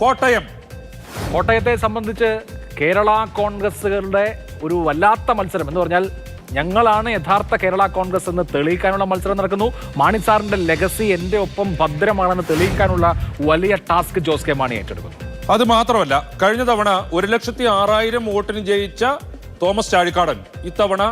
കോട്ടയത്തെ സംബന്ധിച്ച് കേരള കോൺഗ്രസുകളുടെ ഒരു വല്ലാത്ത മത്സരം എന്ന് പറഞ്ഞാൽ ഞങ്ങളാണ് യഥാർത്ഥ കേരള കോൺഗ്രസ് എന്ന് തെളിയിക്കാനുള്ള മത്സരം നടക്കുന്നു. മാണി സാറിന്റെ ലെഗസി എൻ്റെ ഒപ്പം ഭദ്രമാണെന്ന് തെളിയിക്കാനുള്ള വലിയ ടാസ്ക് ജോസ് കെ മാണി ഏറ്റെടുക്കുന്നു. അത് മാത്രമല്ല, കഴിഞ്ഞ തവണ 1,06,000 വോട്ടിന് ജയിച്ച തോമസ് ചാഴിക്കാടൻ ഇത്തവണ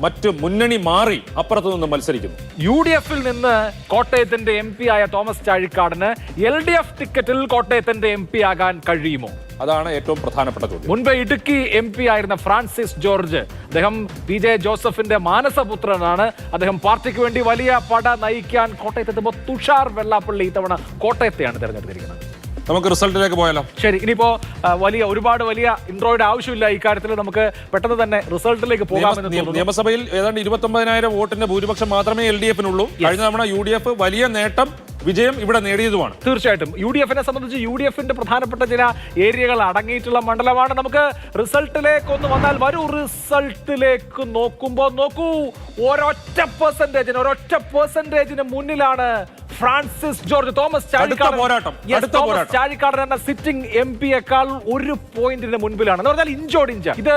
മറ്റ് മുന്നണി മാറി അപ്പുറത്തു നിന്ന് മത്സരിക്കുന്നു. UDF നിന്ന് കോട്ടയത്തിന്റെ MP ആയ തോമസ് ചാഴിക്കാടന് LDF ടിക്കറ്റിൽ കോട്ടയത്തിന്റെ MP ആകാൻ കഴിയുമോ? അതാണ് ഏറ്റവും പ്രധാനപ്പെട്ട ചോദ്യം. മുൻപ് ഇടുക്കി MP ആയിരുന്ന ഫ്രാൻസിസ് ജോർജ്, അദ്ദേഹം PJ ജോസഫിന്റെ മാനസപുത്രനാണ്. അദ്ദേഹം പാർട്ടിക്ക് വേണ്ടി വലിയ പട നയിക്കാൻ കോട്ടയത്തെത്തുമ്പോൾ തുഷാർ വെള്ളാപ്പള്ളി ഇത്തവണ കോട്ടയത്തെയാണ് തെരഞ്ഞെടുത്തിരിക്കുന്നത്. നമുക്ക് റിസൾട്ടിലേക്ക് പോയാലോ? ശരി, ഇനിയിപ്പോ ഒരുപാട് വലിയ ഇൻട്രോയുടെ ആവശ്യമില്ല ഇക്കാര്യത്തിൽ. നമുക്ക് പെട്ടെന്ന് തന്നെ റിസൾട്ടിലേക്ക് പോകാമെന്ന് തോന്നുന്നു. നിയമസഭയിൽ ഏതാണ്ട് 29,000 വോട്ടിന്റെ ഭൂരിപക്ഷം മാത്രമേ LDF-നുള്ളൂ. കഴിഞ്ഞ തവണ UDF വലിയ നേട്ടം, വിജയം ഇവിടെ നേടിയതുമാണ്. തീർച്ചയായിട്ടും UDF-നെ സംബന്ധിച്ച് UDF-ന്റെ പ്രധാനപ്പെട്ട ചില ഏരിയകൾ അടങ്ങിയിട്ടുള്ള മണ്ഡലമാണ്. നമുക്ക് റിസൾട്ടിലേക്ക് ഒന്ന് വന്നാൽ വരൂ. റിസൾട്ടിലേക്ക് നോക്കുമ്പോൾ നോക്കൂ, ഒരൊറ്റ പെർസെന്റേജിന് മുന്നിലാണ് ഫ്രാൻസിസ് ജോർജ്. തോമസ് ചാഴിക്കാടൻ എന്ന സിറ്റിംഗ് MP-യേക്കാൾ 1 പോയിന്റിന് മുൻപിലാണ്. എന്ന് പറഞ്ഞാൽ ഇഞ്ചോടിഞ്ച്. ഇത്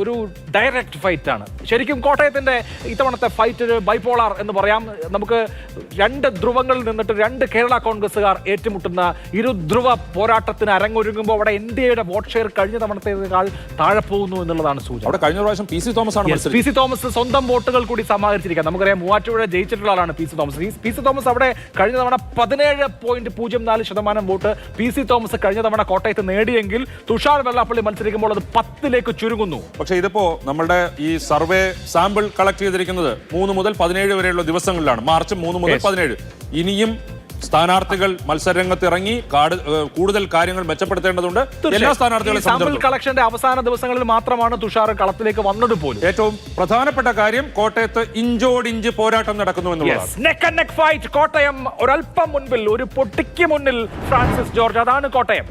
ഒരു ഡയറക്റ്റ് ഫൈറ്റ് ആണ്. ശരിക്കും കോട്ടയത്തിന്റെ ഇത്തവണത്തെ ഫൈറ്റ് ബൈപോളാർ എന്ന് പറയാം. നമുക്ക് 2 ധ്രുവങ്ങളിൽ നിന്നിട്ട് 2 കേരള കോൺഗ്രസുകാർ ഏറ്റുമുട്ടുന്ന ഇരുധ്രുവ പോരാട്ടത്തിന് അരങ്ങൊരുങ്ങുമ്പോൾ അവിടെ NDA-യുടെ വോട്ട് ഷെയർ കഴിഞ്ഞ തവണത്തേക്കാൾ താഴെ പോകുന്നു എന്നുള്ളതാണ് സൂചന. അവിടെ കഴിഞ്ഞ പ്രാവശ്യം PC തോമസ് ആണ്. PC തോമസ് സ്വന്തം വോട്ടുകൾ കൂടി സമാഹരിച്ചിരിക്കാം. നമുക്കറിയാം മൂവാറ്റുപുഴ ജയിച്ചിട്ടുള്ള ആളാണ് PC തോമസ്. PC തോമസ് അവിടെ കഴിഞ്ഞ തവണ 17.04% വോട്ട് PC തോമസ് കഴിഞ്ഞ തവണ കോട്ടയത്ത് നേടിയെങ്കിൽ തുഷാർ വെള്ളാപ്പള്ളി മത്സരിക്കുമ്പോൾ അത് 10-ലേക്ക് ചുരുങ്ങുന്നു. പക്ഷേ ഇതിപ്പോ നമ്മുടെ ഈ സർവേ സാമ്പിൾ കളക്ട് ചെയ്തിരിക്കുന്നത് 3 മുതൽ 17 വരെയുള്ള ദിവസങ്ങളിലാണ്. മാർച്ച് 3 മുതൽ 17. ഇനിയും സ്ഥാനാർത്ഥികൾ മത്സരരംഗത്ത് ഇറങ്ങി കൂടുതൽ കാര്യങ്ങൾ മെച്ചപ്പെടുത്തേണ്ടതുണ്ട്. എല്ലാ സ്ഥാനാർത്ഥികളെ സാമ്പിൾ കളക്ഷന്റെ അവസാന ദിവസങ്ങളിൽ മാത്രമാണ് തുഷാർ കളത്തിലേക്ക് വന്നത് പോലും. ഏറ്റവും പ്രധാനപ്പെട്ട കാര്യം കോട്ടയത്ത് ഇഞ്ചോടിഞ്ച് പോരാട്ടം നടക്കുന്നു എന്നുള്ളതാണ്. Neck and neck fight. Kottayam ഒരല്പം മുൻപിൽ, ഒരു പൊട്ടിക്ക് മുന്നിൽ ഫ്രാൻസിസ് ജോർജ്. അതാണ് കോട്ടയം.